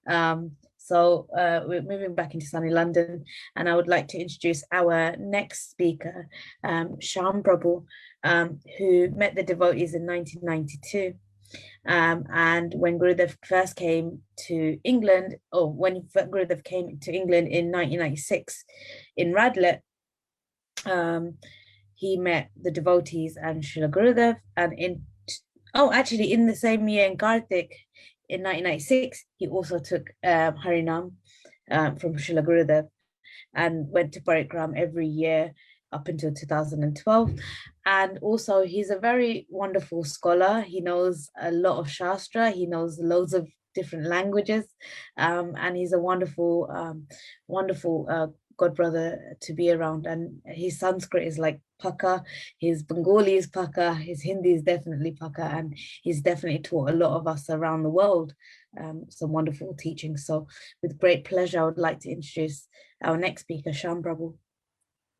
So we're moving back into sunny London, and I would like to introduce our next speaker, Shyam Prabhu, who met the devotees in 1992. And when Gurudev first came to England, or when Gurudev came to England in 1996 in Radlett, he met the devotees and Srila Gurudev, and actually in the same year in Kartik, in 1996, he also took Harinam from Srila Gurudev and went to Parikram every year up until 2012. And also he's a very wonderful scholar. He knows a lot of Shastra. He knows loads of different languages. And he's a wonderful God brother to be around. And his Sanskrit is like Paka, his Bengali is Paka, his Hindi is definitely Paka, and he's definitely taught a lot of us around the world some wonderful teaching. So with great pleasure, I would like to introduce our next speaker, Shyam Prabhu.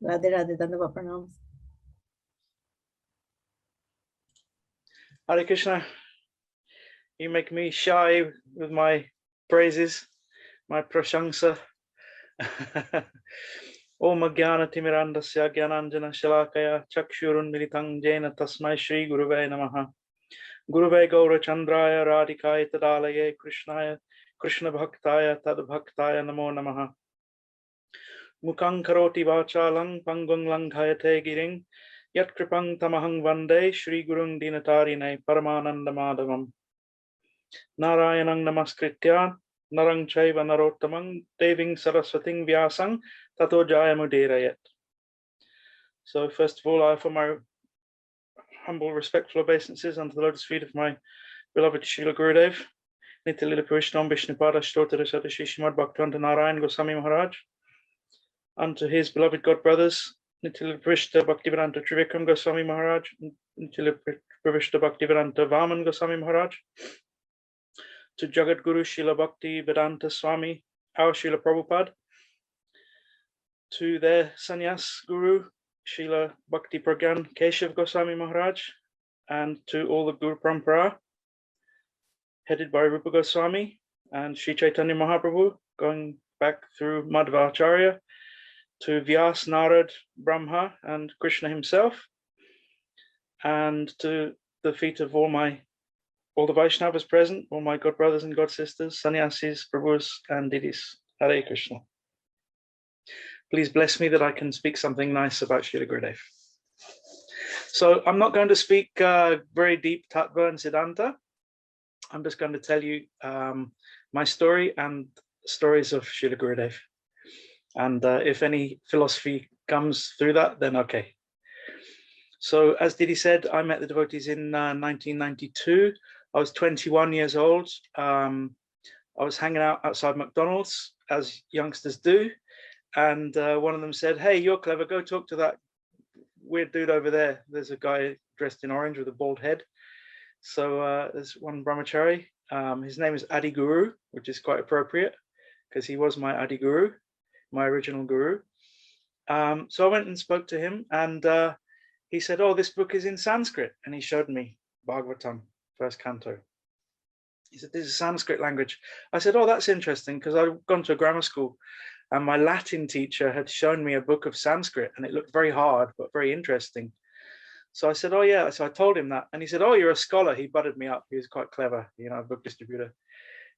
Radhe Radhe, Dandava Pranams. Hare Krishna, you make me shy with my praises, my prashangsa. Om Jnana Timirandasya Jnananjana Shalakaya Chakshurun Militang Jena Tasmai Shri Guruve Namaha. Guruve Gaura Chandraya Radhikaya Tadalaye Krishnaya Krishna Bhaktaya Tadbhaktaya Namo Namaha. Mukang Karoti Vachalang Pangung Langhayate Giring Yat Kripang Tamahang Vande Shri Gurung Dinatarine Paramananda Madhavam. Narayanang Namaskritya Narang Chaiva Narottamang Deving Saraswating Vyasang Tato Jayamudirayat. So first of all, I offer my humble, respectful obeisances unto the lotus feet of my beloved Srila Gurudev, Nityalila Parishtam Vishnupada Shtotara Sadashi Srimad Bhaktivinoda Narayana Gosvami Maharaj, unto his beloved God brothers, Nityalila Parishta Bhaktivedanta Trivikram Goswami Maharaj, Nityalila Parishta Bhaktivedanta Vaman Goswami Maharaj, to Jagat Guru Srila Bhakti Vedanta Swami, our Srila Prabhupada, to their sannyas guru, Srila Bhakti Pragyan Keshav Goswami Maharaj, and to all the Guru Parampara, headed by Rupa Goswami and Sri Chaitanya Mahaprabhu, going back through Madhvacharya, to Vyas, Narad, Brahma, and Krishna himself, and to the feet of all the Vaishnavas present, all my God brothers and God sisters, sannyasis, Prabhus, and Didis. Hare Krishna. Please bless me that I can speak something nice about Srila Gurudev. So I'm not going to speak very deep Tattva and Siddhanta. I'm just going to tell you my story and stories of Srila Gurudev. And if any philosophy comes through that, then okay. So as Didi said, I met the devotees in 1992. I was 21 years old. I was hanging out outside McDonald's, as youngsters do. And one of them said, "Hey, you're clever. Go talk to that weird dude over there. There's a guy dressed in orange with a bald head." So there's one brahmachari. His name is Adi Guru, which is quite appropriate because he was my Adi Guru, my original guru. So I went and spoke to him, and he said, "Oh, this book is in Sanskrit." And he showed me Bhagavatam, first canto. He said, "This is Sanskrit language." I said, "Oh, that's interesting," because I'd gone to a grammar school and my Latin teacher had shown me a book of Sanskrit and it looked very hard, but very interesting. So I said, "Oh yeah." So I told him that, and he said, "Oh, you're a scholar." He butted me up. He was quite clever, a book distributor.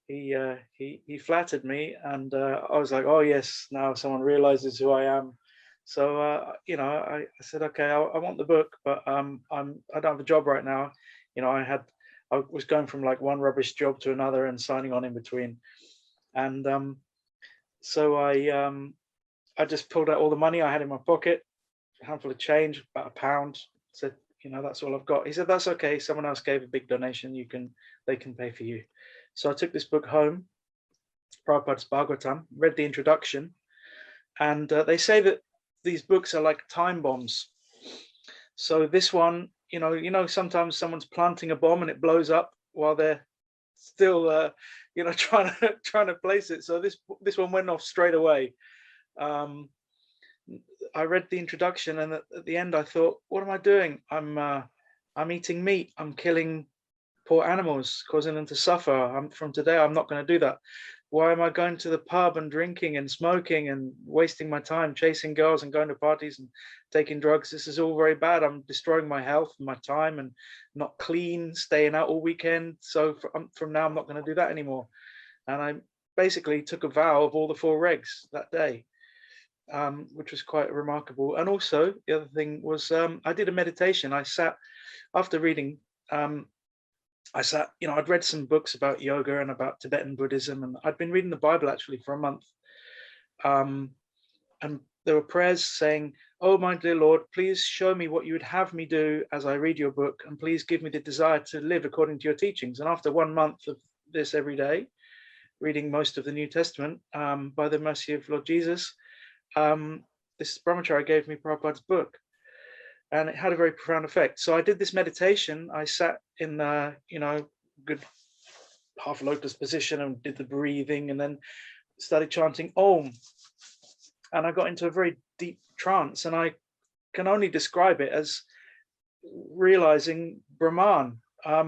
He flattered me, and I was like, "Oh yes, now someone realizes who I am." So I said, "Okay, I want the book, but I don't have a job right now." I was going from like one rubbish job to another and signing on in between, and so I just pulled out all the money I had in my pocket, a handful of change, about £1. Said, "That's all I've got." He said, "That's okay. Someone else gave a big donation. They can pay for you." So I took this book home, Prabhupada's Bhagavatam, read the introduction, and they say that these books are like time bombs. So this one, sometimes someone's planting a bomb and it blows up while they're still, trying to place it. So this one went off straight away. I read the introduction, and at the end I thought, what am I doing? I'm eating meat. I'm killing poor animals, causing them to suffer. From today, I'm not going to do that. why am I going to the pub and drinking and smoking and wasting my time chasing girls and going to parties and taking drugs? This is all very bad. I'm destroying my health and my time and not clean, staying out all weekend. So from now, I'm not going to do that anymore. And I basically took a vow of all the 4 regs that day, which was quite remarkable. And also the other thing was I did a meditation. I sat after reading. I sat, I'd read some books about yoga and about Tibetan Buddhism, and I'd been reading the Bible actually for a month. And there were prayers saying, "Oh, my dear Lord, please show me what you would have me do as I read your book, and please give me the desire to live according to your teachings." And after 1 month of this every day, reading most of the New Testament, by the mercy of Lord Jesus, this brahmachari gave me Prabhupada's book. And it had a very profound effect. So I did this meditation. I sat in good half lotus position and did the breathing, and then started chanting Om. And I got into a very deep trance, and I can only describe it as realizing Brahman. I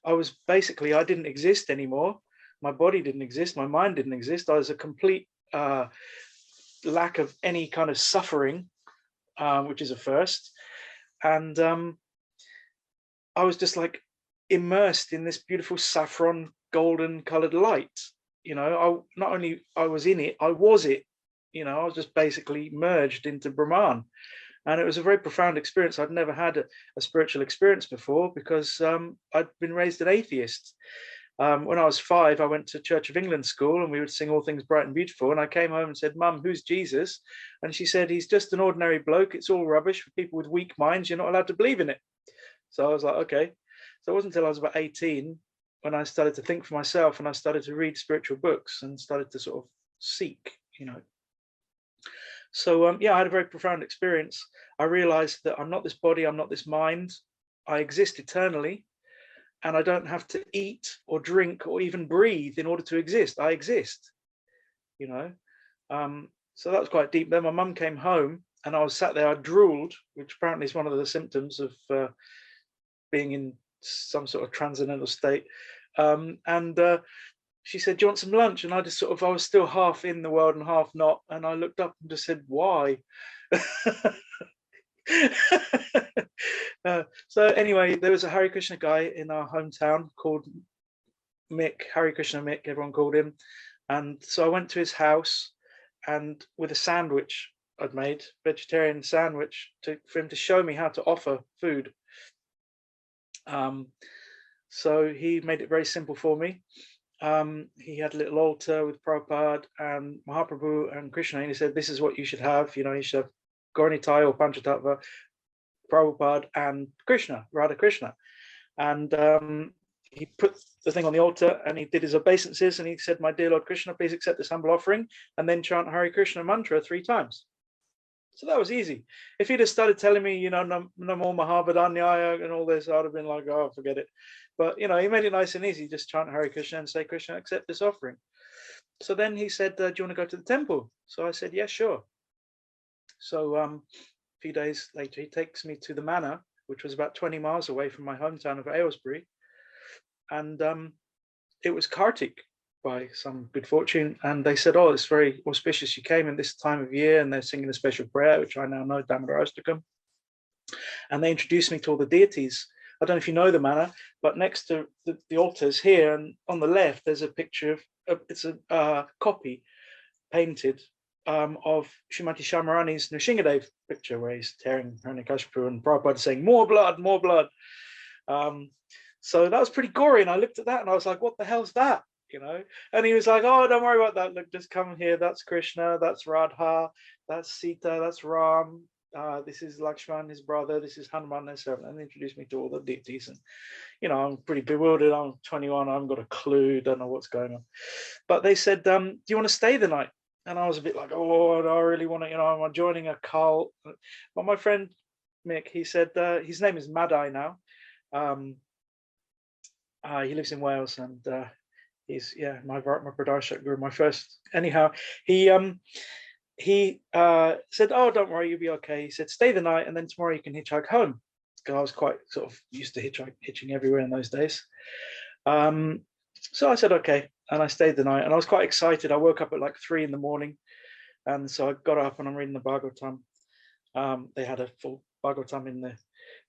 didn't exist anymore. My body didn't exist. My mind didn't exist. I was a complete lack of any kind of suffering, which is a first. And I was just like immersed in this beautiful saffron golden colored light. Not only I was in it, I was it. I was just basically merged into Brahman. And it was a very profound experience. I'd never had a spiritual experience before, because I'd been raised an atheist. When I was 5, I went to Church of England school, and we would sing All Things Bright and Beautiful. And I came home and said, "Mum, who's Jesus?" And she said, "He's just an ordinary bloke. It's all rubbish for people with weak minds. You're not allowed to believe in it." So I was like, okay. So it wasn't until I was about 18 when I started to think for myself, and I started to read spiritual books and started to sort of seek, So I had a very profound experience. I realized that I'm not this body, I'm not this mind. I exist eternally. And I don't have to eat or drink or even breathe in order to exist. I exist, So that was quite deep. Then my mum came home, and I was sat there. I drooled, which apparently is one of the symptoms of being in some sort of transcendental state. And she said, "Do you want some lunch?" And I just I was still half in the world and half not. And I looked up and just said, "Why?" So anyway, there was a Hare Krishna guy in our hometown called Mick, Hare Krishna Mick, everyone called him. And so I went to his house, and with a sandwich I'd made, vegetarian sandwich, for him to show me how to offer food. So he made it very simple for me. He had a little altar with Prabhupada and Mahaprabhu and Krishna, and he said, "This is what you should have. You should have Gauranitai or Panchatattva, Prabhupada and Krishna, Radha Krishna." And he put the thing on the altar, and he did his obeisances, and he said, "My dear Lord Krishna, please accept this humble offering," and then chant Hare Krishna mantra 3 times. So that was easy. If he'd have started telling me, Namo Mahabodhanyaya and all this, I'd have been like, "Oh, forget it." But, he made it nice and easy. Just chant Hare Krishna and say, "Krishna, accept this offering." So then he said, "Do you want to go to the temple?" So I said, "Yeah, sure." So a few days later, he takes me to the manor, which was about 20 miles away from my hometown of Aylesbury. And it was Kartik, by some good fortune. And they said, "Oh, it's very auspicious. You came in this time of year," and they're singing a special prayer, which I now know, Damodar Ashtakam. And they introduced me to all the deities. I don't know if you know the manor, but next to the altars here, and on the left, there's a picture of, it's a copy painted of Srimati Shamarani's Nrsingadev picture, where he's tearing Hiranyakashipu, and Prabhupada saying, "More blood, more blood." So that was pretty gory, and I looked at that and I was like, "What the hell's that?" And he was like, "Oh, don't worry about that. Look, just come here. That's Krishna, that's Radha, that's Sita, that's Ram. This is Lakshman, his brother. This is Hanuman, his servant." And they introduced me to all the deities. And I'm pretty bewildered. I'm 21. I haven't got a clue. Don't know what's going on. But they said, "Do you want to stay the night?" And I was a bit like, "Oh, I really want to. I'm joining a cult." But my friend Mick, he said, his name is Madai now. He lives in Wales, and he's my Pradarshak Guru, my first. Anyhow, he said, "Oh, don't worry, you'll be okay." He said, "Stay the night, and then tomorrow you can hitchhike home." Because I was quite sort of used to hitching everywhere in those days. So I said, "Okay." I stayed the night, and I was quite excited. I woke up at like 3 in the morning, and so I got up and I'm reading the Bhagavatam. They had a full Bhagavatam in the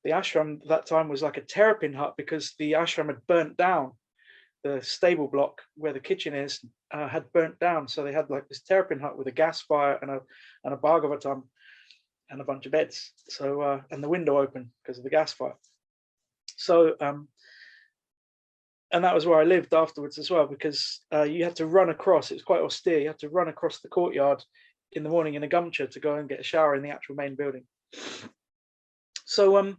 ashram. At that time was like a terrapin hut, because the ashram had burnt down. The stable block where the kitchen is had burnt down, so they had like this terrapin hut with a gas fire and a Bhagavatam and a bunch of beds. So and the window open because of the gas fire. So and that was where I lived afterwards as well, because you had to run across. It was quite austere. You had to run across the courtyard in the morning in a gumcha to go and get a shower in the actual main building. So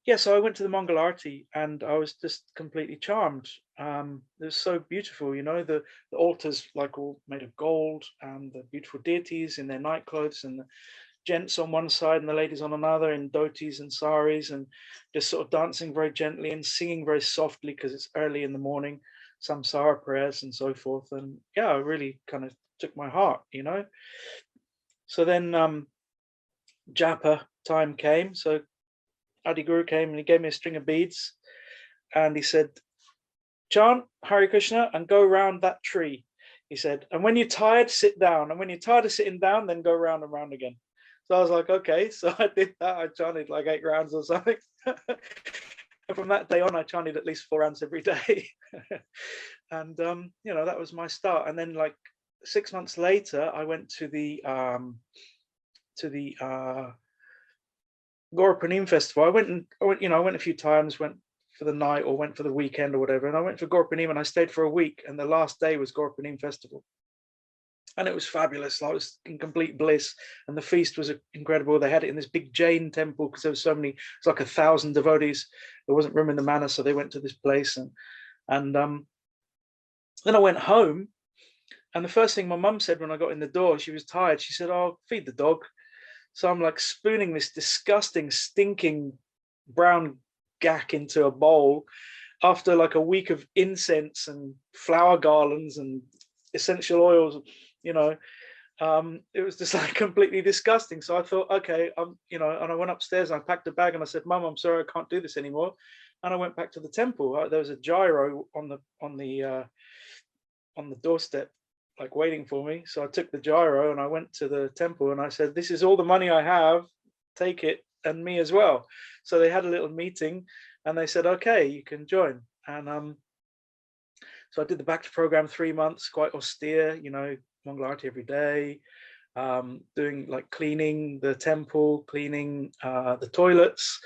yeah, so I went to the Mongol Arti, and I was just completely charmed. It was so beautiful, you know, the altars like all made of gold, and the beautiful deities in their night clothes, and the gents on one side and the ladies on another in dhotis and saris, and just sort of dancing very gently and singing very softly because it's early in the morning, samsara prayers and so forth. And yeah, it really kind of took my heart, you know. So then japa time came. So Adi Guru came and he gave me a string of beads, and he said, chant Hare Krishna and go around that tree. He said, and when you're tired, sit down. And when you're tired of sitting down, then go round and round again. So I was like, okay. So I did that. I chanted like 8 rounds or something. And from that day on, I chanted at least 4 rounds every day. And, you know, that was my start. And then like 6 months later, I went to the Gaurapanim festival. I went, you know, I went a few times, went for the night or went for the weekend or whatever. And I went for Gaurapanim and I stayed for a week. And the last day was Gaurapanim festival. And it was fabulous. I was in complete bliss, and the feast was incredible. They had it in this big Jain temple because there was so many. It's like 1,000 devotees. There wasn't room in the manor, so they went to this place. And then I went home, and the first thing my mum said when I got in the door, she was tired. She said, "Oh, feed the dog." So I'm like spooning this disgusting, stinking brown gack into a bowl after like a week of incense and flower garlands and essential oils. You know, it was just like completely disgusting. So I thought, okay, you know, and I went upstairs and I packed a bag and I said, Mum, I'm sorry, I can't do this anymore. And I went back to the temple. There was a gyro on the doorstep, like waiting for me. So I took the gyro and I went to the temple and I said, this is all the money I have, take it, and me as well. So they had a little meeting and they said, okay, you can join. And so I did the Bhakti program 3 months, quite austere, you know, Mongol Arati every day, doing like cleaning the temple, cleaning the toilets,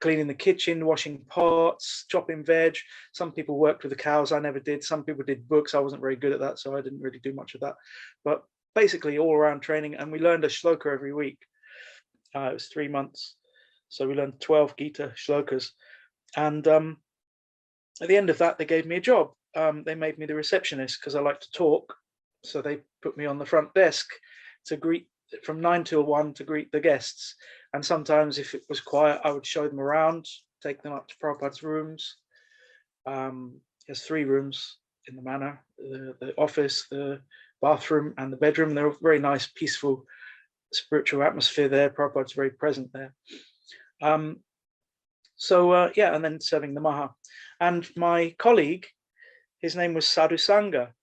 cleaning the kitchen, washing pots, chopping veg. Some people worked with the cows. I never did. Some people did books. I wasn't very good at that, so I didn't really do much of that. But basically all around training, and we learned a shloka every week. It was 3 months. So we learned 12 Gita shlokas. And at the end of that, they gave me a job. They made me the receptionist because I like to talk. So they put me on the front desk to greet from 9 till 1 to greet the guests. And sometimes if it was quiet, I would show them around, take them up to Prabhupada's rooms. He has 3 rooms in the manor, the office, the bathroom and the bedroom. They're a very nice, peaceful, spiritual atmosphere there. Prabhupada's very present there. Yeah, and then serving the Maha. And my colleague, his name was Sadhu Sangha,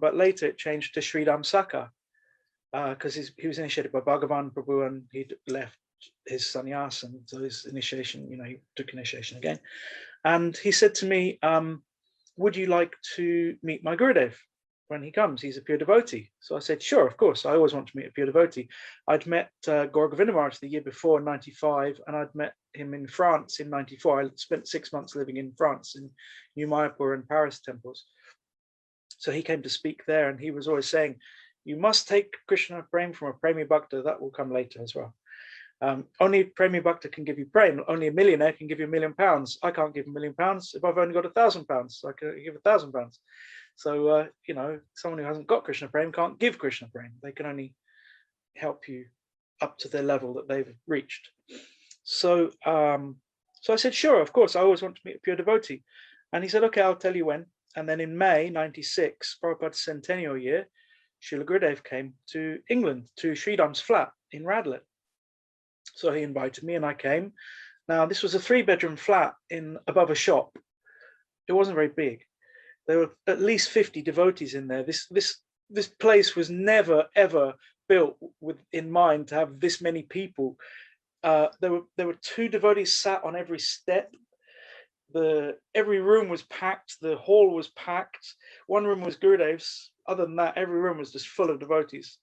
but later it changed to Sridham Saka, because he was initiated by Bhagavan Prabhu and he'd left his sannyas, and so his initiation, you know, he took initiation again. And he said to me, would you like to meet my Gurudev when he comes? He's a pure devotee. So I said, sure, of course. I always want to meet a pure devotee. I'd met Gaur Govinda Maharaj the year before in 95, and I'd met him in France in 94. I spent 6 months living in France in New Mayapur and Paris temples. So he came to speak there, and he was always saying, you must take Krishna Prem from a Premi Bhakta. That will come later as well. Only Premi Bhakta can give you Prem. Only a millionaire can give you £1 million. I can't give £1 million if I've only got £1,000. So I can give £1,000. So, you know, someone who hasn't got Krishna Prem can't give Krishna Prem. They can only help you up to their level that they've reached. So, so I said, sure, of course, I always want to meet a pure devotee. And he said, okay, I'll tell you when. And then in May 96, Prabhupada's centennial year, Srila Gurudev came to England, to Sridham's flat in Radlett. So he invited me and I came. Now, this was a 3-bedroom flat above a shop. It wasn't very big. there were at least 50 devotees in there. This place was never ever built with in mind to have this many people. There were 2 devotees sat on every step. Every room was packed. The hall was packed. One room was Gurudev's. Other than that, every room was just full of devotees.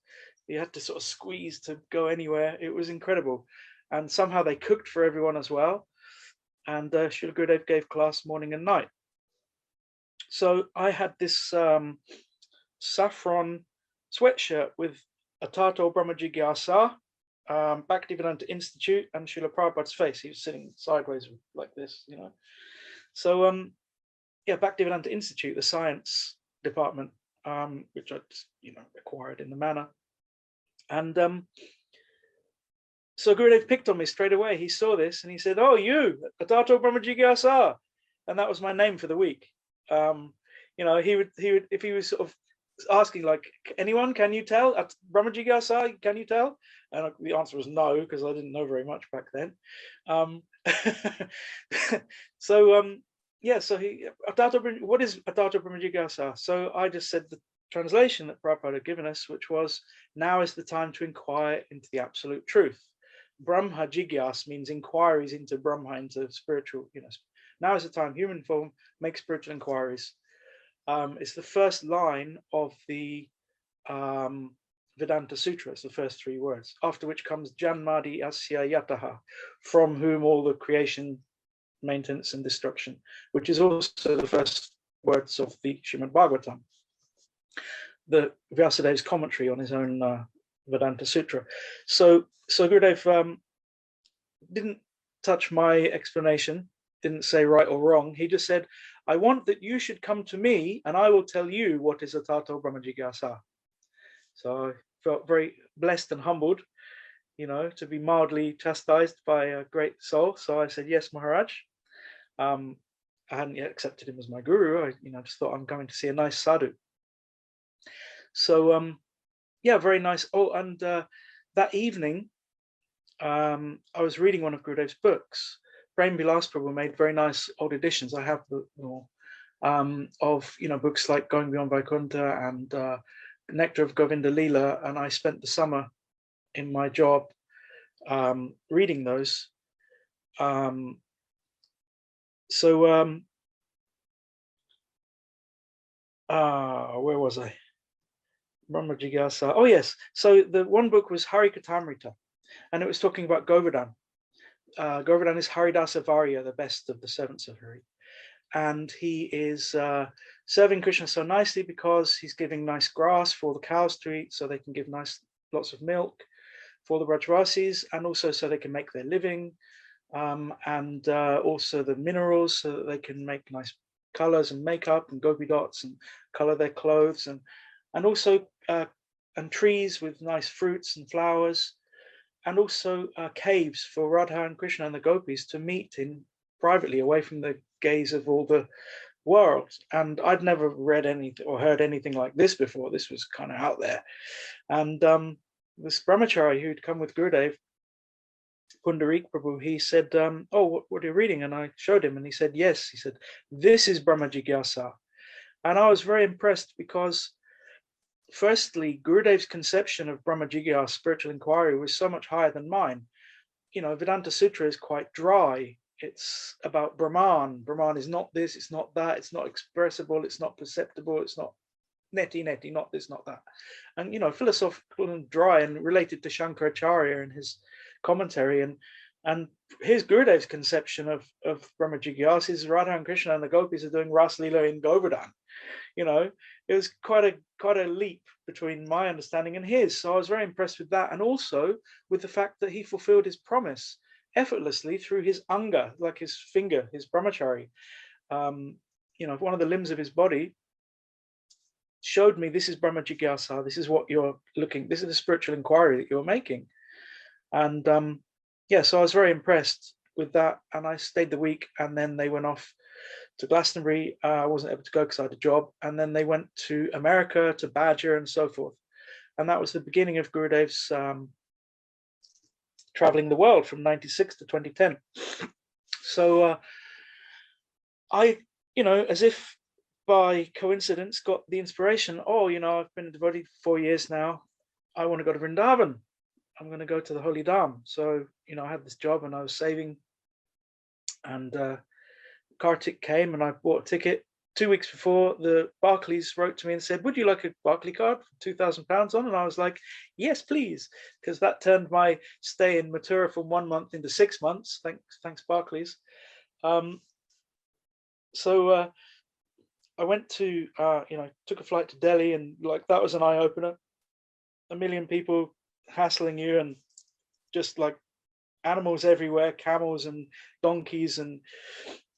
You had to sort of squeeze to go anywhere. It was incredible. And somehow they cooked for everyone as well. And Srila Gurudev gave class morning and night. So I had this saffron sweatshirt with Atato Brahma Jigyasa, Bhaktivedanta Institute, and Srila Prabhupada's face. He was sitting sideways like this, you know. So yeah, Bhaktivedanta Institute, the science department, which I just, you know, acquired in the manner. And so Gurudev picked on me straight away. He saw this and he said, "Oh, you, Atato Brahma Jigyasa," and that was my name for the week. You know, he would if he was sort of asking like, anyone, can you tell at Brahma Jigyasa, can you tell? And the answer was no, because I didn't know very much back then. So yeah, so what is Atato Brahma Jigyasa? So I just said the translation that Prabhupada had given us, which was, now is the time to inquire into the absolute truth. Brahma Jigyas means inquiries into Brahma, into spiritual, you know. Now is the time, human form, make spiritual inquiries. It's the first line of the Vedanta Sutra. It's the first 3 words, after which comes Janmadi Asya Yataha, from whom all the creation, maintenance and destruction, which is also the first words of the Srimad Bhagavatam, the Vyasadev's commentary on his own Vedanta Sutra. So Gurudev didn't touch my explanation, didn't say right or wrong. He just said, I want that you should come to me and I will tell you what is Atato Brahma Jigyasa. So I felt very blessed and humbled, you know, to be mildly chastised by a great soul. So I said, yes, Maharaj. I hadn't yet accepted him as my guru. I, you know, just thought I'm going to see a nice sadhu. So yeah, very nice. Oh, and that evening, I was reading one of Gurudev's books. Prem Vilas Prabhu made very nice old editions. I have the of, you know, books like Going Beyond Vaikuntha and Nectar of Govinda Leela, and I spent the summer in my job reading those. Where was I? Brahma Jigyasa. Oh yes. So the one book was Harikatha, and it was talking about Govardhan. Govardhan is Haridasa Varya, the best of the servants of Hari. And he is serving Krishna so nicely because he's giving nice grass for the cows to eat, so they can give lots of milk for the Brajvasis, and also so they can make their living, and also the minerals so that they can make nice colors and makeup and gopi dots and color their clothes, and also and trees with nice fruits and flowers, and also caves for Radha and Krishna and the gopis to meet in privately, away from the gaze of all the world. And I'd never read anything or heard anything like this before. This was kind of out there. And this brahmachari who'd come with Gurudev, Pundarik Prabhu, he said, oh, what are you reading? And I showed him, and he said, yes. He said, this is Brahma Jigyasa. And I was very impressed because, firstly, Gurudev's conception of Brahma Jigyasa, spiritual inquiry, was so much higher than mine. You know, Vedanta Sutra is quite dry. It's about Brahman. Brahman is not this, it's not that, it's not expressible, it's not perceptible, it's not neti, not this, not that. And, you know, philosophical and dry, and related to Shankaracharya and his commentary. And here's Gurudev's conception of Brahma Jigyasa is Radha and Krishna and the gopis are doing Ras Leela in Govardhan. You know, it was quite a leap between my understanding and his. So I was very impressed with that, and also with the fact that he fulfilled his promise effortlessly through his anga, like his finger, his brahmachari. You know, one of the limbs of his body showed me, this is Brahma Jigyasa, this is what you're looking, this is the spiritual inquiry that you're making. And yeah, so I was very impressed with that, and I stayed the week, and then they went off to Glastonbury. I wasn't able to go because I had a job, and then they went to America, to Badger and so forth. And that was the beginning of Gurudev's traveling the world from 96 to 2010. So I, you know, as if by coincidence got the inspiration, oh, you know, I've been a devotee for 4 years now. I want to go to Vrindavan. I'm going to go to the Holy Dham. So, you know, I had this job and I was saving, and Kartik came and I bought a ticket. 2 weeks before, the Barclays wrote to me and said, would you like a Barclay card for £2,000 on? And I was like, yes, please, because that turned my stay in Mathura from 1 month into 6 months. Thanks Barclays. So I went to, you know, took a flight to Delhi, and like that was an eye opener. 1 million people hassling you, and just like animals everywhere, camels and donkeys and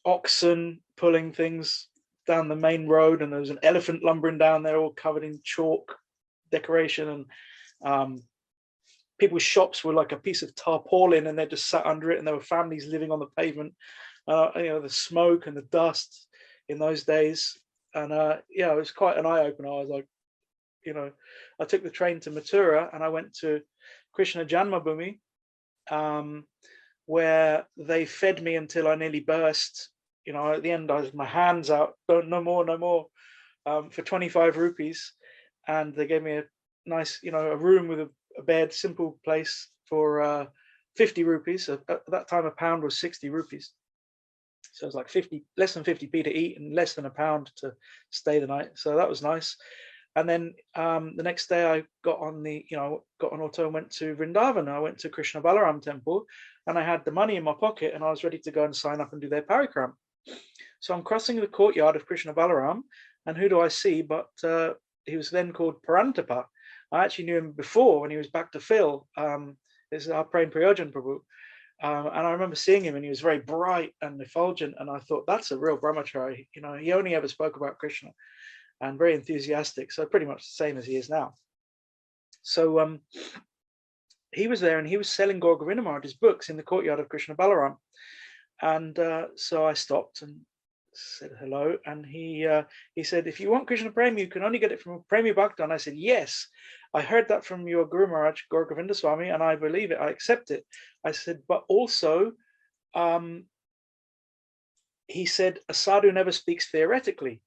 oxen pulling things down the main road, and there was an elephant lumbering down there, all covered in chalk decoration, and people's shops were like a piece of tarpaulin, and they just sat under it, and there were families living on the pavement. You know, the smoke and the dust in those days, and yeah, it was quite an eye opener. I was like, you know, I took the train to Mathura, and I went to Krishna Janmabhoomi, where they fed me until I nearly burst. You know, at the end, I was my hands out, no more, for 25 rupees. And they gave me a nice, you know, a room with a bed, simple place for 50 rupees. At that time, a pound was 60 rupees. So it was like less than 50p to eat and less than a pound to stay the night. So that was nice. And then the next day I got on got an auto and went to Vrindavan. I went to Krishna Balaram temple, and I had the money in my pocket, and I was ready to go and sign up and do their parikram. So I'm crossing the courtyard of Krishna Balaram, and who do I see but he was then called Parantapa. I actually knew him before when he was back to Phil. This is our Prem Prayojan Prabhu. And I remember seeing him, and he was very bright and effulgent, and I thought, that's a real brahmachari. You know, he only ever spoke about Krishna, and very enthusiastic, so pretty much the same as he is now. So he was there, and he was selling Gaur Govinda Maharaj's books in the courtyard of Krishna Balaram. And so I stopped and said hello, and he said, if you want Krishna Prem, you can only get it from Premi Bhakta. And I said, yes, I heard that from your Guru Maharaj, Gaur Govinda Swami, and I believe it, I accept it. I said, but also, he said, a sadhu never speaks theoretically.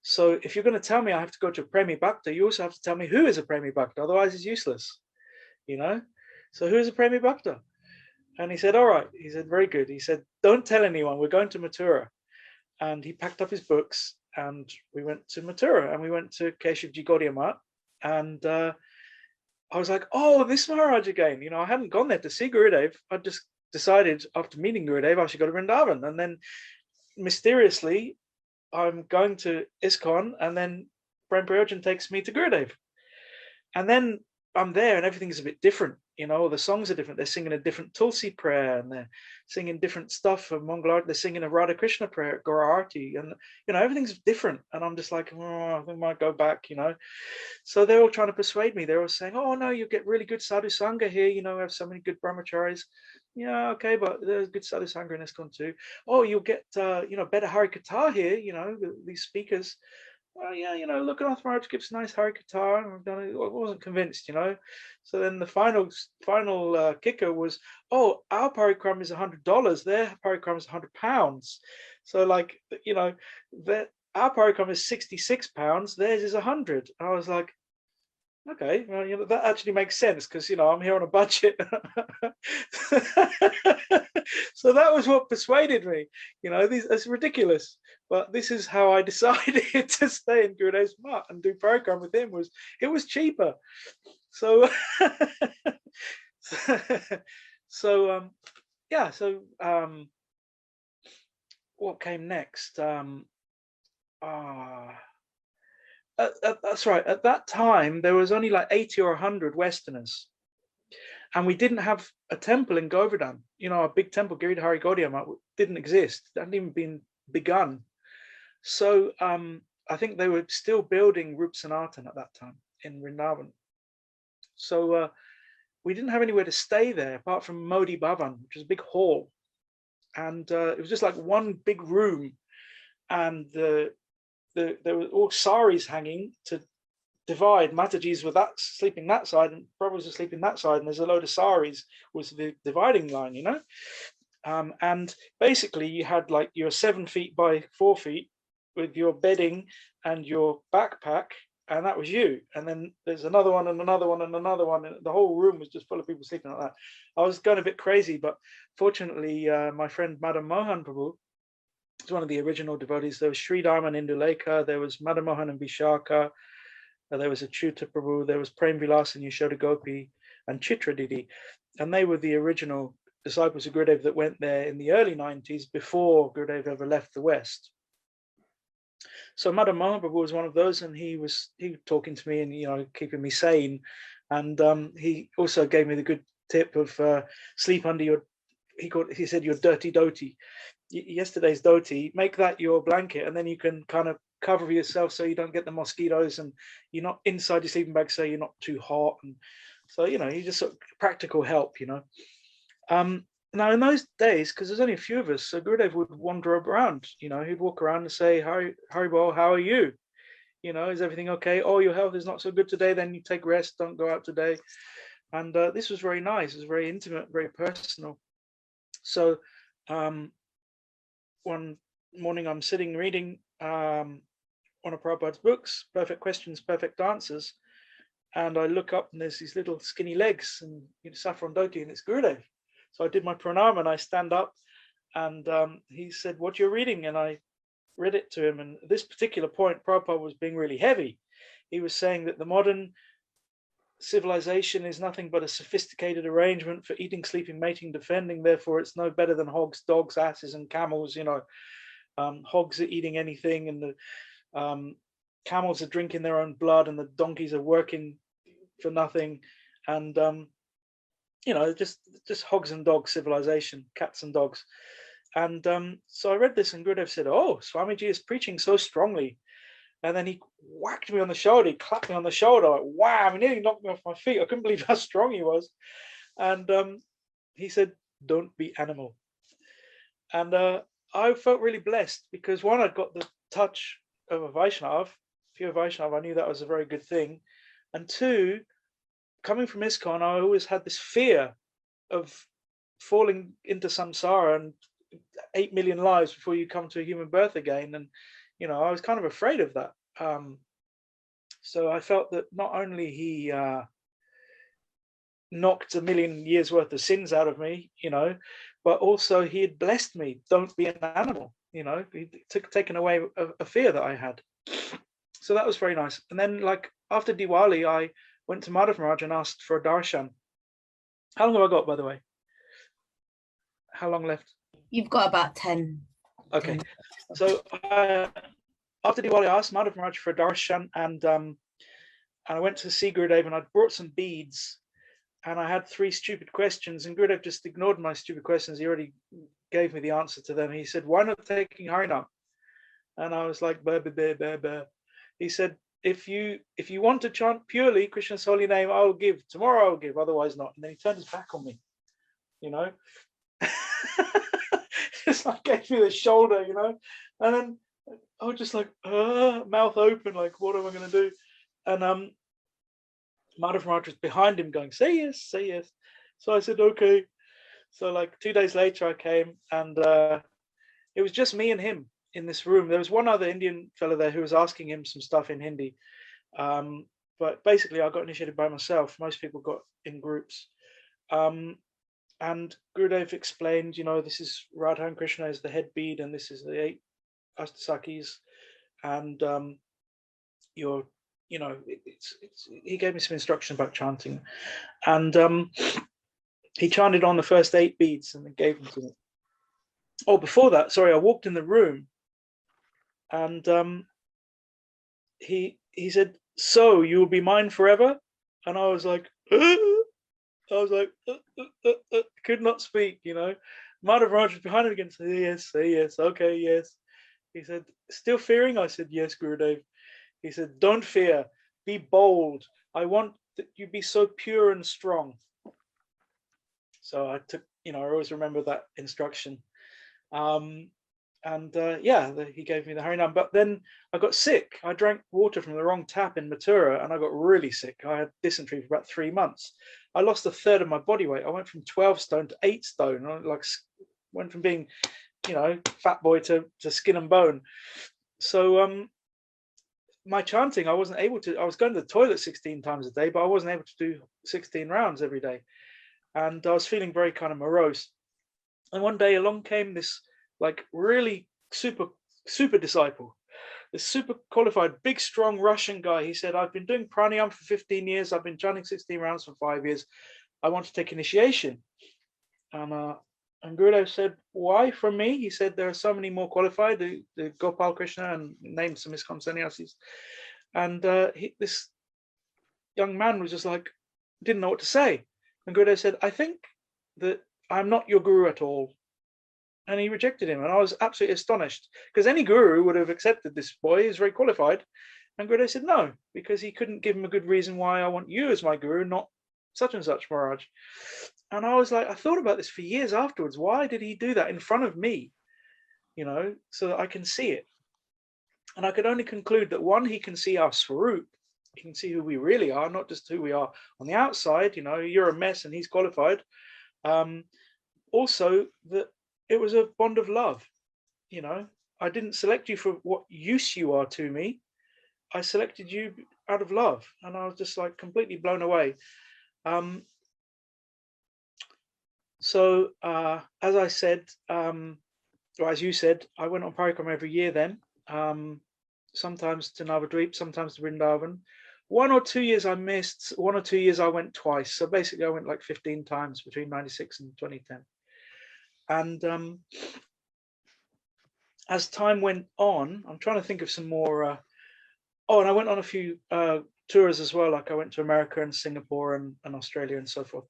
So if you're going to tell me I have to go to a Premi Bhakta, you also have to tell me who is a Premi Bhakta, otherwise it's useless, you know? So who is a Premi Bhakta? And he said, all right. He said, very good. He said, don't tell anyone, we're going to Mathura. And he packed up his books, and we went to Mathura, and we went to Keshavji Gaudiya Mat. And I was like, oh, this Maharaj again. You know, I hadn't gone there to see Gurudev. I just decided after meeting Gurudev, I should go to Vrindavan. And then mysteriously, I'm going to ISKCON, and then Prem Prayojan takes me to Gurudev. And then I'm there, and everything's a bit different. You know, the songs are different. They're singing a different Tulsi prayer, and they're singing different stuff from Mangalarti. They're singing a Radha Krishna prayer at Gaurarti, and you know, everything's different. And I'm just like, oh, I think I might go back, you know. So they're all trying to persuade me. They're all saying, oh no, you get really good sadhu sangha here. You know, we have so many good brahmacharis. Yeah, okay, but there's good sadhu sangha in ISKCON too. Oh, you'll get you know, better Harikatha here. You know, these speakers. Well, yeah, you know, Lokanath Maharaj gives nice Harikatha, and I've done it. I wasn't convinced, you know. So then the final kicker was, oh, our parikram is $100, their parikram is £100. So like, you know, our parikram is £66, theirs is 100. I was like, okay, well, you know, that actually makes sense, because you know, I'm here on a budget. So that was what persuaded me. You know, that's ridiculous, but this is how I decided to stay in Gurudev's mat and do program with him. It was cheaper. So yeah. So what came next? That's right. At that time, there was only like 80 or 100 Westerners, and we didn't have a temple in Govardhan. You know, a big temple, Giridhari Gaudiya Mat, didn't exist. It hadn't even been begun. So I think they were still building Rup Sanatan at that time in Vrindavan. So we didn't have anywhere to stay there apart from Modi Bhavan, which was a big hall, and it was just like one big room, and there were all saris hanging to divide. Mataji's were sleeping that side, and Prabhu's were sleeping that side, and there's a load of saris was the dividing line, you know. And basically you had like your 7 feet by 4 feet, with your bedding and your backpack, and that was you. And then there's another one and another one and another one, and the whole room was just full of people sleeping like that. I was going a bit crazy, but fortunately, my friend Madam Mohan Prabhu is one of the original devotees. There was Sri Dharman Indulekha, there was Madam Mohan and Vishaka, there was Achyuta Prabhu, there was Prem Vilas and Yashoda Gopi, and Chitra Didi. And they were the original disciples of Gurudeva that went there in the early 90s before Gurudeva ever left the West. So Madam Mohan Prabhu was one of those, and he was talking to me and keeping me sane. And he also gave me the good tip of sleep under your, he said, your dirty dhoti. Yesterday's dhoti, make that your blanket, and then you can kind of cover yourself so you don't get the mosquitoes, and you're not inside your sleeping bag so you're not too hot. And so you just sort of practical help. Now in those days, because there's only a few of us, so Gurudev would wander around. He'd walk around and say, Haribol, how are you? Is everything okay? Oh, your health is not so good today, then you take rest, don't go out today. And this was very nice. It was very intimate, very personal. So one morning I'm sitting reading one of Prabhupada's books, Perfect Questions, Perfect Answers, and I look up and there's these little skinny legs and saffron dhoti, and it's Gurudev. So I did my pranam and I stand up, and he said, what you're reading? And I read it to him. And at this particular point, Prabhupada was being really heavy. He was saying that the modern civilization is nothing but a sophisticated arrangement for eating, sleeping, mating, defending. Therefore, it's no better than hogs, dogs, asses, and camels. Hogs are eating anything, and the camels are drinking their own blood, and the donkeys are working for nothing. And just hogs and dogs civilization, cats and dogs. And so I read this, and Gurudev said, oh, Swamiji is preaching so strongly. And then he whacked me on the shoulder, he clapped me on the shoulder, like, wow, he nearly knocked me off my feet. I couldn't believe how strong he was. And he said, don't be animal. And I felt really blessed because, one, I'd got the touch of a Vaishnav, pure Vaishnav. I knew that was a very good thing. And two, coming from ISKCON, I always had this fear of falling into samsara and 8 million lives before you come to a human birth again. And, I was kind of afraid of that. So I felt that not only he knocked 1 million years worth of sins out of me, but also he had blessed me. Don't be an animal, he taken away a fear that I had. So that was very nice. And then, like, after Diwali, I went to Madhav Maharaj and asked for a darshan. How long have I got, by the way? How long left? You've got about 10. Okay. So after Diwali, I asked Madhav Maharaj for a darshan, and I went to see Gurudeva, and I brought some beads, and I had 3 stupid questions, and Gurudev just ignored my stupid questions. He already gave me the answer to them. He said, why not taking Harinam? And I was like, bah, bah, bah, bah, bah. He said, if you want to chant purely Krishna's holy name, I'll give. Tomorrow I'll give, otherwise not. And then he turned his back on me, just like gave me the shoulder, and then I was just like, mouth open, like, what am I going to do? And Madhav Maharaj was behind him going, say yes, say yes. So I said, okay. So like 2 days later I came, and it was just me and him in this room. There was one other Indian fellow there who was asking him some stuff in Hindi. But basically I got initiated by myself. Most people got in groups. And Gurudev explained, this is Radha and Krishna is the head bead, and this is the 8 Astasakis, and he gave me some instruction about chanting, and he chanted on the first 8 beads and then gave them to me. Oh, before that, sorry, I walked in the room, and he said, so you will be mine forever? And I was like, could not speak, Madhav Maharaj was behind him again, say yes, okay, yes. He said, still fearing? I said, yes, Gurudev. He said, don't fear, be bold. I want that you be so pure and strong. So I took, I always remember that instruction. He gave me the Harinam. But then I got sick. I drank water from the wrong tap in Mathura, and I got really sick. I had dysentery for about 3 months. I lost 1/3 of my body weight. I went from 12 stone to 8 stone. I went from being, fat boy to skin and bone. So my chanting, I wasn't able to. I was going to the toilet 16 times a day, but I wasn't able to do 16 rounds every day, and I was feeling very kind of morose. And one day along came this like really super disciple, this super qualified, big, strong Russian guy. He said, I've been doing pranayama for 15 years. I've been chanting 16 rounds for 5 years. I want to take initiation. And Gurudev said, why from me? He said, there are so many more qualified, the Gopal Krishna, and named some ISKCON sannyasis. And this young man was just like, didn't know what to say. And Gurudev said, I think that I'm not your guru at all. And he rejected him. And I was absolutely astonished, because any guru would have accepted this boy. He's very qualified. And Gurudev said no, because he couldn't give him a good reason why I want you as my guru, not such and such Maharaj. And I was like, I thought about this for years afterwards. Why did he do that in front of me? You know, so that I can see it. And I could only conclude that, one, he can see our swarup. He can see who we really are, not just who we are on the outside. You know, you're a mess and he's qualified. Also, that it was a bond of love. You know, I didn't select you for what use you are to me. I selected you out of love. And I was just like completely blown away. So as I said, or as you said, I went on parikrama every year then, sometimes to Navadvip, sometimes to Vrindavan. 1 or 2 years I missed, 1 or 2 years I went twice. So basically I went like 15 times between 96 and 2010. And as time went on, I'm trying to think of some more, and I went on a few tours as well, like I went to America and Singapore and Australia and so forth.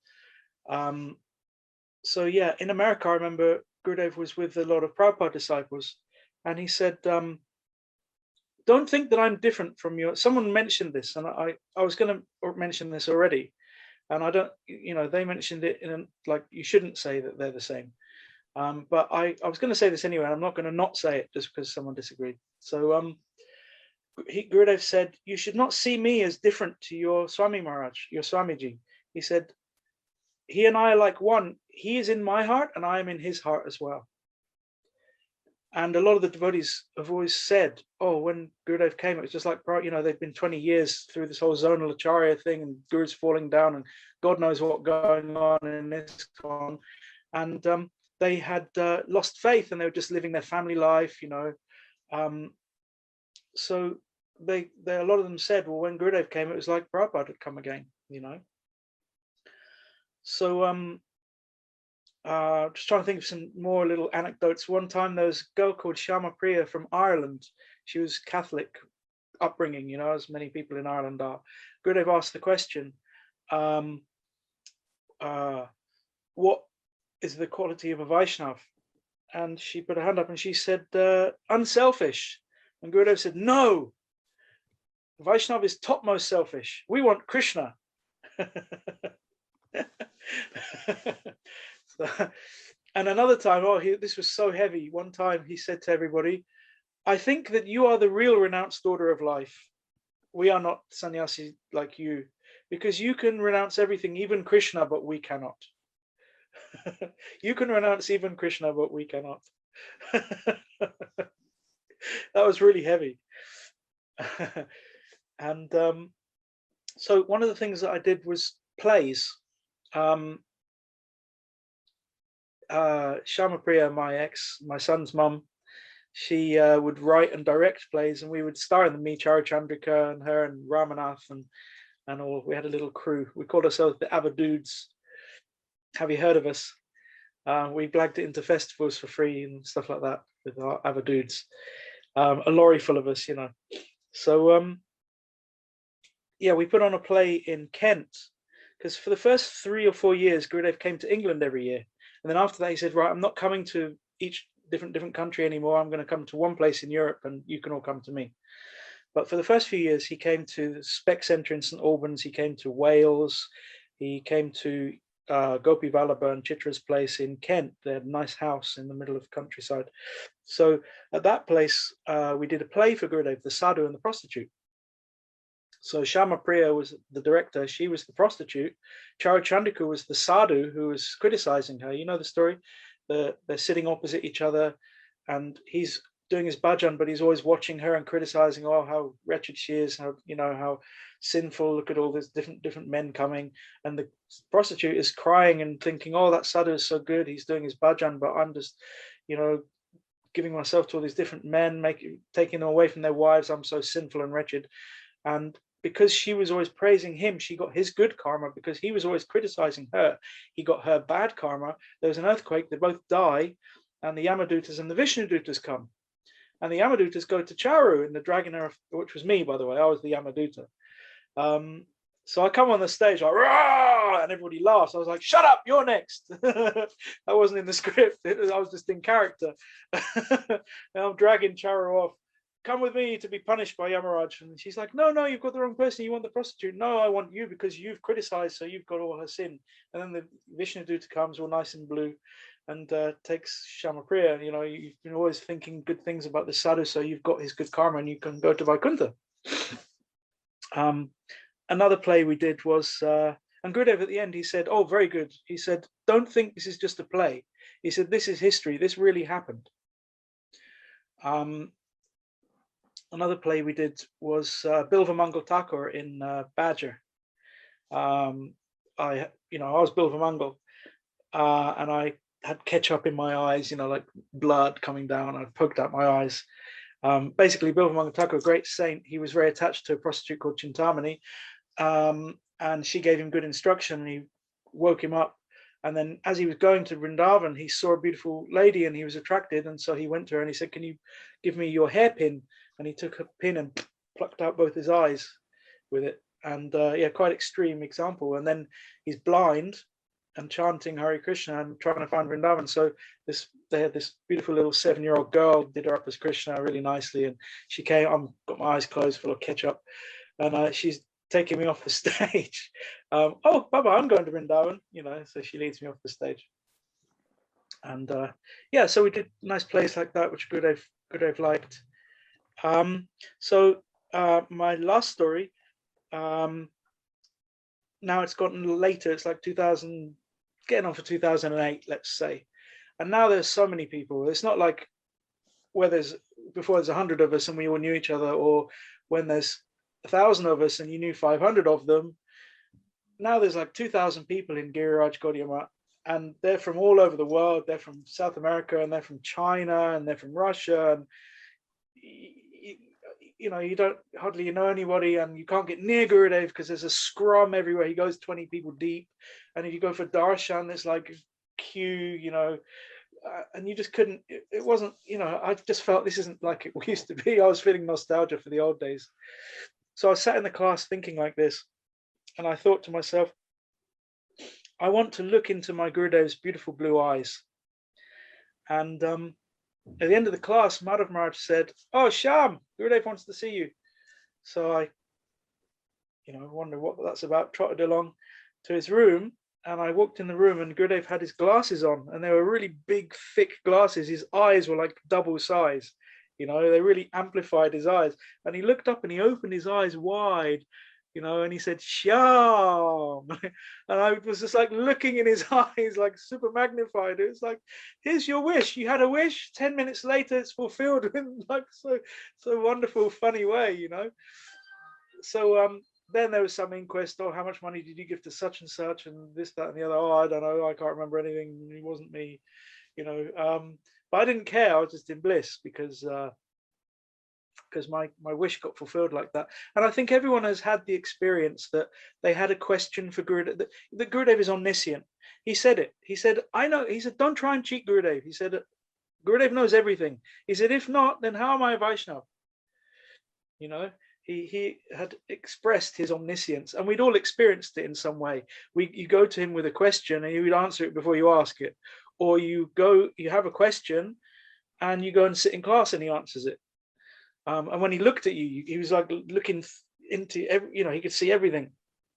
So yeah, in America, I remember Gurudev was with a lot of Prabhupada disciples, and he said, don't think that I'm different from you. Someone mentioned this, and I was going to mention this already, and I don't, you know, they mentioned it in like, you shouldn't say that they're the same. But I was going to say this anyway, and I'm not going to not say it just because someone disagreed. So Gurudev said, you should not see me as different to your Swami Maharaj, your Swamiji. He said, he and I are like one. He is in my heart and I am in his heart as well. And a lot of the devotees have always said, oh, when Gurudev came, it was just like, you know, they've been 20 years through this whole zonal acharya thing, and Guru's falling down and God knows what's going on in ISKCON. And they had lost faith and they were just living their family life, you know. So they a lot of them said, well, when Gurudev came, it was like Prabhupada had come again, you know. So just trying to think of some more little anecdotes. One time there was a girl called Syama from Ireland. She was Catholic upbringing, you know, as many people in Ireland are. Gurudev asked the question, what is the quality of a Vaishnav? And she put her hand up and she said, unselfish. And Gurudev said, no, Vaishnav is topmost selfish. We want Krishna. And another time, this was so heavy. One time he said to everybody, I think that you are the real renounced order of life. We are not sannyasi like you, because you can renounce everything, even Krishna, but we cannot. You can renounce even Krishna, but we cannot. That was really heavy. And so one of the things that I did was plays. Syama, my son's mum, she would write and direct plays, and we would star in them, me, Charachandrika, and her, and Ramanath, and all. We had a little crew. We called ourselves the Avadudes. Have you heard of us? We blagged it into festivals for free and stuff like that with our Avadudes. A lorry full of us, you know. So yeah, we put on a play in Kent, because for the first 3 or 4 years, Gurudev came to England every year. And then after that, he said, right, I'm not coming to each different country anymore. I'm going to come to one place in Europe and you can all come to me. But for the first few years, he came to the Spec Centre in St Albans. He came to Wales. He came to Gopi Vallabha and Chitra's place in Kent. They had a nice house in the middle of the countryside. So at that place, we did a play for Gurudev, The Sadhu and the Prostitute. So Syama was the director, she was the prostitute. Charachandika was the sadhu who was criticizing her. You know the story? They're sitting opposite each other, and he's doing his bhajan, but he's always watching her and criticizing, oh, how wretched she is, how, you know, how sinful, look at all these different men coming. And the prostitute is crying and thinking, oh, that sadhu is so good, he's doing his bhajan, but I'm just, you know, giving myself to all these different men, taking them away from their wives, I'm so sinful and wretched. And because she was always praising him, she got his good karma. Because he was always criticizing her, he got her bad karma. There was an earthquake, they both die, and the Yamadutas and the Vishnudutas come. And the Yamadutas go to Charu in the dragon era, which was me, by the way. I was the Yamaduta. So I come on the stage like, "Rah!" and everybody laughs. I was like, shut up, you're next. That wasn't in the script. I was just in character. And I'm dragging Charu off. Come with me to be punished by Yamaraj. And she's like, no, you've got the wrong person. You want the prostitute. No, I want you because you've criticized, so you've got all her sin. And then the Vishnuduta comes all nice and blue and takes Shamapriya. You know, you've been always thinking good things about the sadhu, so you've got his good karma and you can go to Vaikuntha. Another play we did was, and Gurudeva at the end, he said, oh, very good. He said, don't think this is just a play. He said, this is history. This really happened. Another play we did was Bilva Mangal Thakur in Badger. I was Bilva Mangal, and I had ketchup in my eyes, you know, like blood coming down. I poked out my eyes. Basically, Bilva Mangal Thakur, a great saint, he was very attached to a prostitute called Chintamani, and she gave him good instruction, and he woke him up. And then as he was going to Vrindavan, he saw a beautiful lady and he was attracted. And so he went to her and he said, can you give me your hairpin? And he took a pin and plucked out both his eyes with it. And yeah, quite extreme example. And then he's blind and chanting Hare Krishna and trying to find Vrindavan. So they had this beautiful little 7-year-old girl, did her up as Krishna really nicely. And she came, I've got my eyes closed full of ketchup. And she's taking me off the stage. Oh, Baba, I'm going to Vrindavan, you know, so she leads me off the stage. And yeah, so we did nice plays like that, which Gurudev liked. So my last story, now it's gotten later, it's like 2000, getting on for 2008, let's say. And now there's so many people. It's not like where before there's 100 of us and we all knew each other, or when there's 1,000 of us and you knew 500 of them. Now there's like 2,000 people in Giriraj Gaudiya, and they're from all over the world. They're from South America, and they're from China, and they're from Russia, and you know, you don't hardly know anybody, and you can't get near Gurudev because there's a scrum everywhere. He goes 20 people deep, and if you go for darshan, there's like a queue, you know, and you just couldn't. It wasn't, you know. I just felt this isn't like it used to be. I was feeling nostalgia for the old days. So I sat in the class thinking like this, and I thought to myself, I want to look into my Gurudev's beautiful blue eyes. And at the end of the class, Madhav Maharaj said, oh, Shyam, Gurudev wants to see you. So I, you know, wondered what that's about, trotted along to his room, and I walked in the room, and Gurudev had his glasses on, and they were really big, thick glasses. His eyes were like double size. You know, they really amplified his eyes. And he looked up and he opened his eyes wide, you know, and he said, Shyam. And I was just like looking in his eyes, like super magnified. It was like, here's your wish. You had a wish. 10 minutes later, it's fulfilled in like so wonderful, funny way, you know. So then there was some inquest. Oh, how much money did you give to such and such, and this, that, and the other? Oh, I don't know. I can't remember anything. It wasn't me, you know. But I didn't care. I was just in bliss because my wish got fulfilled like that. And I think everyone has had the experience that they had a question for Gurudev. That Gurudev is omniscient. He said it. He said, I know. He said, don't try and cheat Gurudev. He said, Gurudev knows everything. He said, if not, then how am I a Vaishnava? You know, he had expressed his omniscience, and we'd all experienced it in some way. You go to him with a question and he would answer it before you ask it. Or you have a question and you go and sit in class and he answers it. And when he looked at you, he was like looking into you know, he could see everything.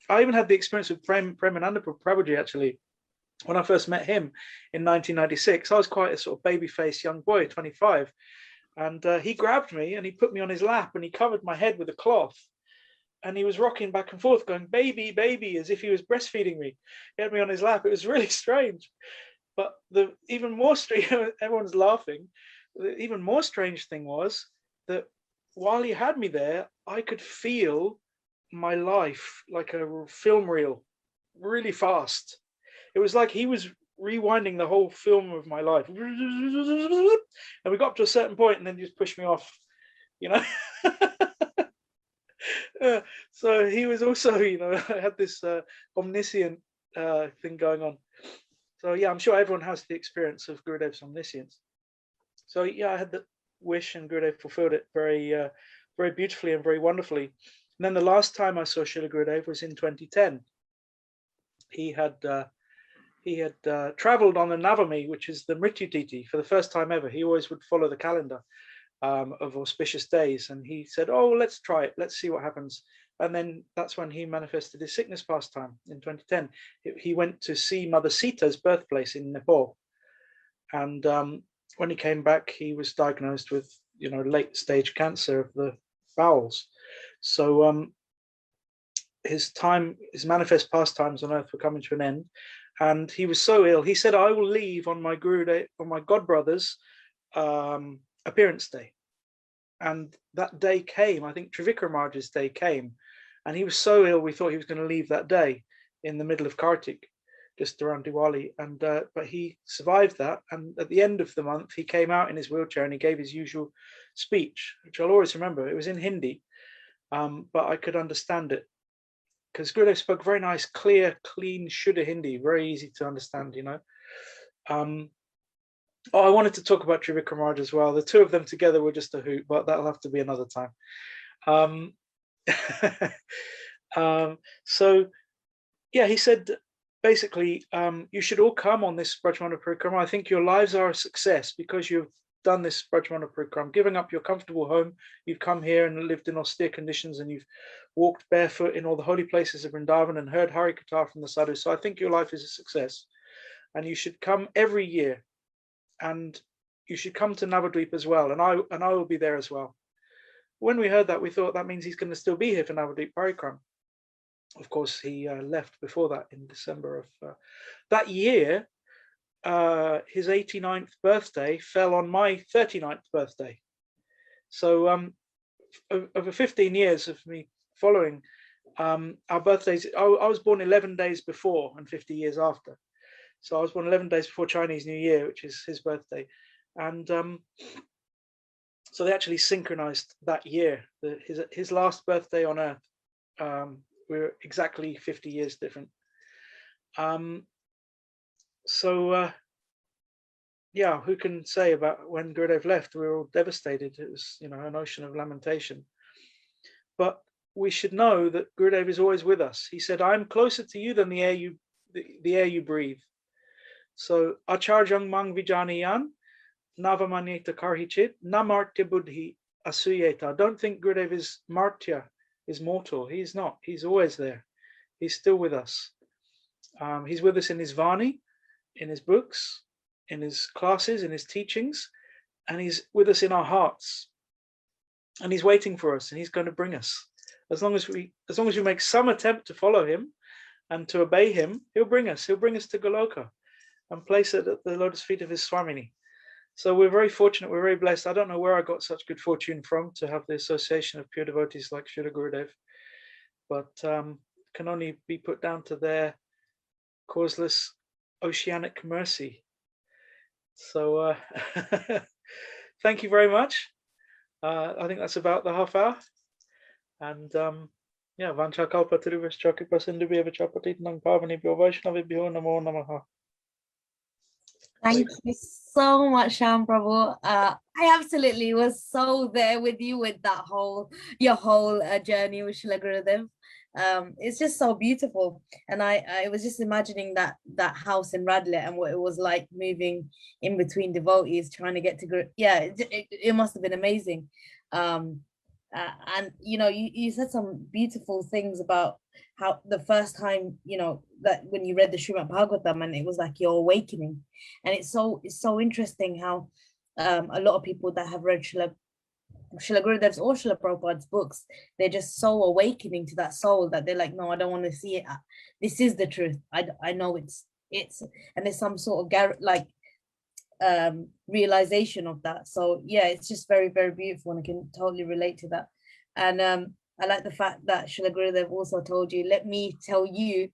I even had the experience with Premananda Prabhuji, actually. When I first met him in 1996, I was quite a sort of baby-faced young boy, 25. And he grabbed me and he put me on his lap and he covered my head with a cloth. And he was rocking back and forth going, baby, baby, as if he was breastfeeding me. He had me on his lap. It was really strange. But the even more strange, everyone's laughing. the even more strange thing was that while he had me there, I could feel my life like a film reel really fast. It was like he was rewinding the whole film of my life. And we got to a certain point and then just pushed me off, you know. So he was also, you know, had this omniscient thing going on. So yeah, I'm sure everyone has the experience of Gurudev's omniscience. So yeah, I had the wish and Gurudev fulfilled it very, very beautifully and very wonderfully. And then the last time I saw Srila Gurudev was in 2010. He had traveled on the Navami, which is the Mrityu Titi, for the first time ever. He always would follow the calendar of auspicious days. And he said, oh, let's try it. Let's see what happens. And then that's when he manifested his sickness pastime in 2010. He went to see Mother Sita's birthplace in Nepal. And when he came back, he was diagnosed with, you know, late stage cancer of the bowels. So his manifest pastimes on earth were coming to an end. And he was so ill, he said, I will leave on my godbrother's appearance day. And that day came. I think Trivikramar's day came. And he was so ill, we thought he was going to leave that day in the middle of Kartik, just around Diwali. And but he survived that. And at the end of the month, he came out in his wheelchair and he gave his usual speech, which I'll always remember. It was in Hindi, but I could understand it, because Gurudev spoke very nice, clear, clean Shuddha Hindi, very easy to understand, you know. Oh, I wanted to talk about Trivikramaraj as well. The two of them together were just a hoot, but that'll have to be another time. So, yeah, he said, basically, you should all come on this Brajmana Parikrama. I think your lives are a success because you've done this Brajmana Parikrama, giving up your comfortable home. You've come here and lived in austere conditions, and you've walked barefoot in all the holy places of Vrindavan and heard Harikatha from the sadhu. So I think your life is a success, and you should come every year, and you should come to Navadvip as well, and I will be there as well. When we heard that, we thought that means he's going to still be here for Navadvip Parikram. Of course, he left before that in December of that year. His 89th birthday fell on my 39th birthday. So over 15 years of me following, our birthdays, I was born 11 days before and 50 years after. So I was born 11 days before Chinese New Year, which is his birthday. And so they actually synchronized that year. His last birthday on earth, we were exactly 50 years different. Yeah, who can say about when Gurudev left? We were all devastated. It was, you know, an ocean of lamentation. But we should know that Gurudev is always with us. He said, I'm closer to you than the air you breathe. So acharjang mang vijanayan navamanyeta karhichit namartya buddhi asuyeta. Don't think Gurudev is martya, is mortal. He's not. He's always there. He's still with us. He's with us in his Vani, in his books, in his classes, in his teachings, and he's with us in our hearts. And he's waiting for us, and he's going to bring us. As long as we make some attempt to follow him and to obey him, he'll bring us. He'll bring us to Goloka and place it at the lotus feet of his Swamini. So we're very fortunate. We're very blessed. I don't know where I got such good fortune from to have the association of pure devotees like Srila Gurudev, but can only be put down to their causeless oceanic mercy. So thank you very much. I think that's about the half hour. And yeah, Vancha Kalpa Tiruvascha Kripa Sindhubhyo Vachapatit Pavanebhyo Vaishnavibhyo Namo Namaha. Thank you so much, Shyam Prabhu. I absolutely was so there with you with that your whole journey with Srila Gurudev. It's just so beautiful, and I was just imagining that house in Radlett and what it was like moving in between devotees trying to get to Guru. Yeah, it must have been amazing. And you know, you said some beautiful things about how the first time, you know, that when you read the Srimad Bhagavatam and it was like your awakening, and it's so interesting how a lot of people that have read Srila Gurudev's or Srila Prabhupada's books, they're just so awakening to that soul that they're like, no, I don't want to see it. This is the truth. I know it's and there's some sort of realization of that. So yeah, it's just very, very beautiful, and I can totally relate to that. And I like the fact that Srila Gurudev also told you, let me tell you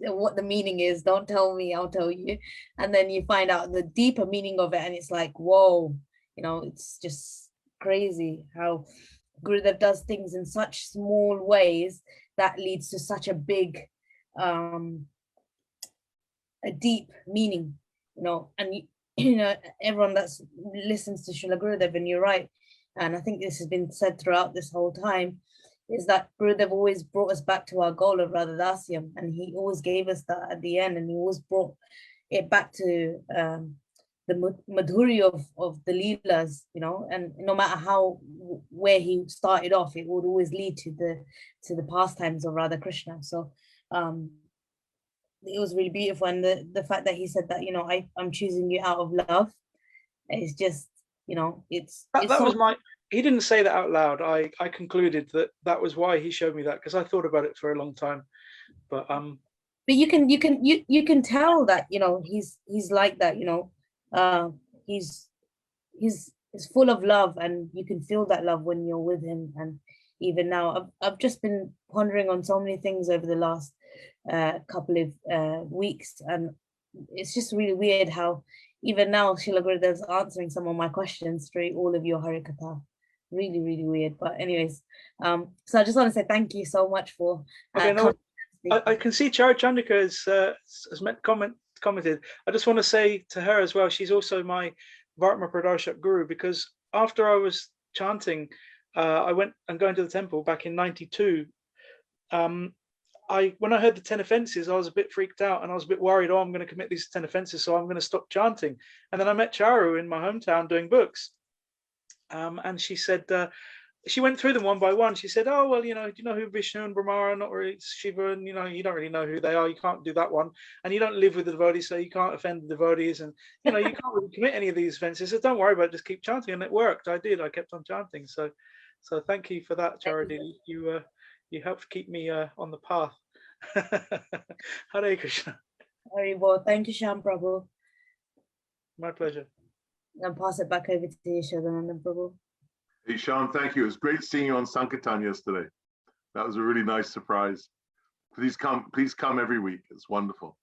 what the meaning is. Don't tell me, I'll tell you. And then you find out the deeper meaning of it, and it's like, whoa, it's just crazy how Gurudev does things in such small ways that leads to such a big, a deep meaning, and everyone that listens to Srila Gurudev, and you're right, and I think this has been said throughout this whole time, is that Gurudev always brought us back to our goal of Radhadasyam, and he always gave us that at the end, and he always brought it back to the madhuri of the leelas, and no matter where he started off, it would always lead to the pastimes of Radha Krishna. So it was really beautiful, and the fact that he said that, I'm choosing you out of love, is just, it's that so, was he didn't say that out loud. I concluded that was why he showed me that, because I thought about it for a long time, but you can tell that, he's like that, he's full of love, and you can feel that love when you're with him. And even now, I've just been pondering on so many things over the last couple of weeks, and it's just really weird how even now Srila Gurudev's answering some of my questions through all of your Harikatha. Really, really weird. But anyways, so I just want to say thank you so much for I can see Chara Chandrika has commented. I just want to say to her as well, she's also my Vartma Pradarshak Guru, because after I was chanting, I went and going to the temple back in '92. When I heard the 10 offenses, I was a bit freaked out, and I was a bit worried. Oh, I'm going to commit these 10 offenses, so I'm going to stop chanting. And then I met Charu in my hometown doing books, and she said, she went through them one by one. She said, oh, well, do you know who Vishnu and Brahma are? Not really. Shiva, and you don't really know who they are. You can't do that one, and you don't live with the devotees, so you can't offend the devotees, and you can't really commit any of these offenses. So don't worry about it. Just keep chanting, and it worked. I did. I kept on chanting. So thank you for that, Charity. You helped keep me on the path. Hare Krishna. Very well. Thank you, Shyam Prabhu. My pleasure. I'll pass it back over to you, Shadananda Prabhu. Hey, Shyam, thank you. It was great seeing you on Sankirtan yesterday. That was a really nice surprise. Please come every week. It's wonderful.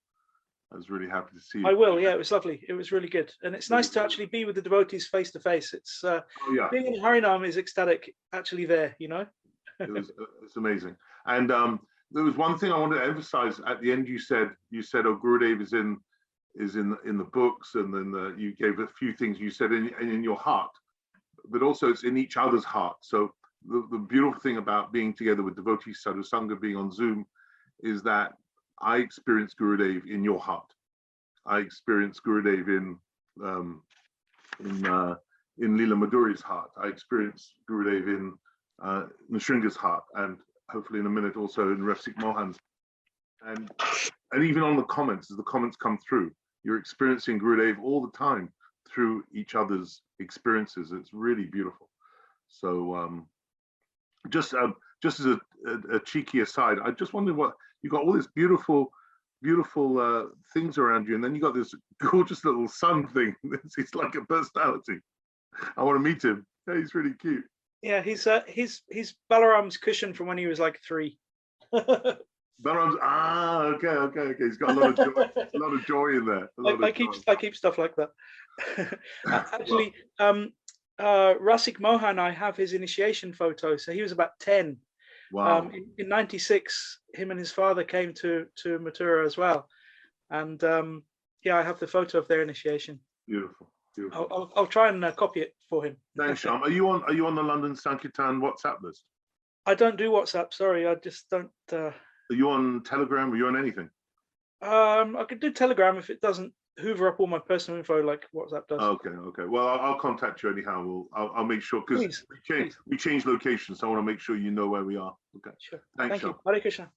I was really happy to see you. I will. Yeah, it was lovely. It was really good, and it's nice to actually be with the devotees face to face. It's being in Harinam is ecstatic. Actually, there, It's amazing. And there was one thing I wanted to emphasize at the end. You said, oh, Gurudev is in the books, and then you gave a few things you said in your heart, but also it's in each other's heart. So the beautiful thing about being together with devotees, Sadhu Sangha, being on Zoom, is that I experienced Gurudev in your heart. I experienced Gurudev in Leela Madhuri's heart. I experienced Gurudev in Nrsinga's heart, and hopefully in a minute also in Refsik Mohan's. And even on the comments, as the comments come through, you're experiencing Gurudev all the time through each other's experiences. It's really beautiful. So just as a cheeky aside, I just wondered what you got, all this beautiful things around you, and then you got this gorgeous little sun thing. It's like a personality. I want to meet him. Yeah, he's really cute. Yeah, he's Balaram's cushion from when he was like 3. Balaram's okay. He's got a lot of joy in there. I keep stuff like that. Actually, Rasik Mohan, I have his initiation photo. So he was about 10. Wow. In '96, him and his father came to Mathura as well, and I have the photo of their initiation. Beautiful. I'll try and copy it for him. Thanks, Shyam. Are you on the London Sankirtan WhatsApp list? I don't do WhatsApp. Sorry, I just don't. Are you on Telegram? Are you on anything? I could do Telegram if it doesn't hoover up all my personal info like WhatsApp does. Okay. Well, I'll contact you anyhow. I'll make sure, because we change locations, so I want to make sure you know where we are. Okay. Sure. Thank you. Hare Krishna.